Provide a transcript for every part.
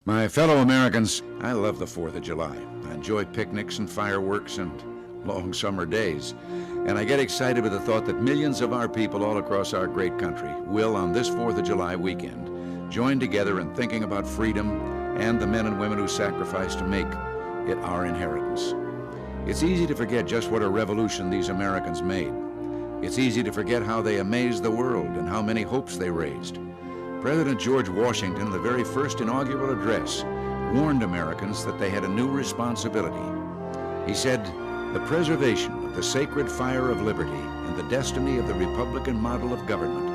My fellow Americans, I love the 4th of July. I enjoy picnics and fireworks and long summer days. And I get excited with the thought that millions of our people all across our great country will, on this 4th of July weekend, join together in thinking about freedom and the men and women who sacrificed to make it our inheritance. It's easy to forget just what a revolution these Americans made. It's easy to forget how they amazed the world and how many hopes they raised. President George Washington, in the very first inaugural address, warned Americans that they had a new responsibility. He said, "The preservation of the sacred fire of liberty and the destiny of the Republican model of government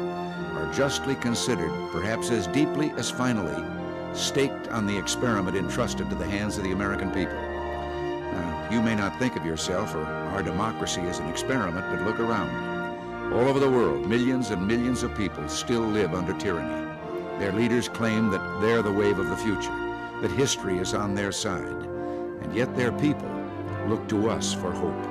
are justly considered, perhaps as deeply as finally, staked on the experiment entrusted to the hands of the American people." Now, you may not think of yourself or our democracy as an experiment, but look around. All over the world, millions and millions of people still live under tyranny. Their leaders claim that they're the wave of the future, that history is on their side, and yet their people look to us for hope.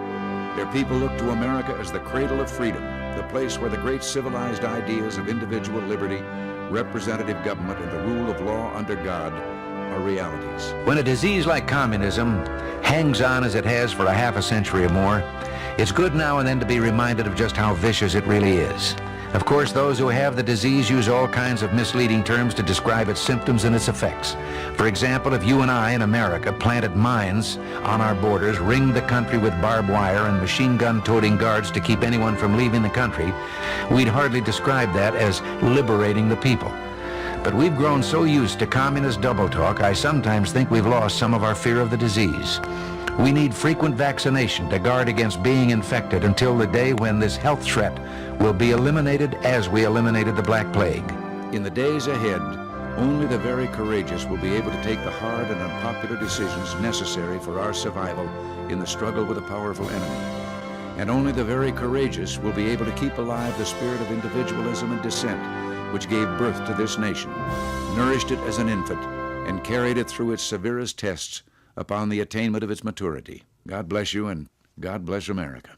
Their people look to America as the cradle of freedom, the place where the great civilized ideas of individual liberty, representative government, and the rule of law under God are realities. When a disease like communism hangs on as it has for a half a century or more, it's good now and then to be reminded of just how vicious it really is. Of course, those who have the disease use all kinds of misleading terms to describe its symptoms and its effects. For example, if you and I in America planted mines on our borders, ringed the country with barbed wire and machine gun-toting guards to keep anyone from leaving the country, we'd hardly describe that as liberating the people. But we've grown so used to communist double talk, I sometimes think we've lost some of our fear of the disease. We need frequent vaccination to guard against being infected until the day when this health threat will be eliminated as we eliminated the Black Plague. In the days ahead, only the very courageous will be able to take the hard and unpopular decisions necessary for our survival in the struggle with a powerful enemy. And only the very courageous will be able to keep alive the spirit of individualism and dissent which gave birth to this nation, nourished it as an infant, and carried it through its severest tests upon the attainment of its maturity. God bless you, and God bless America.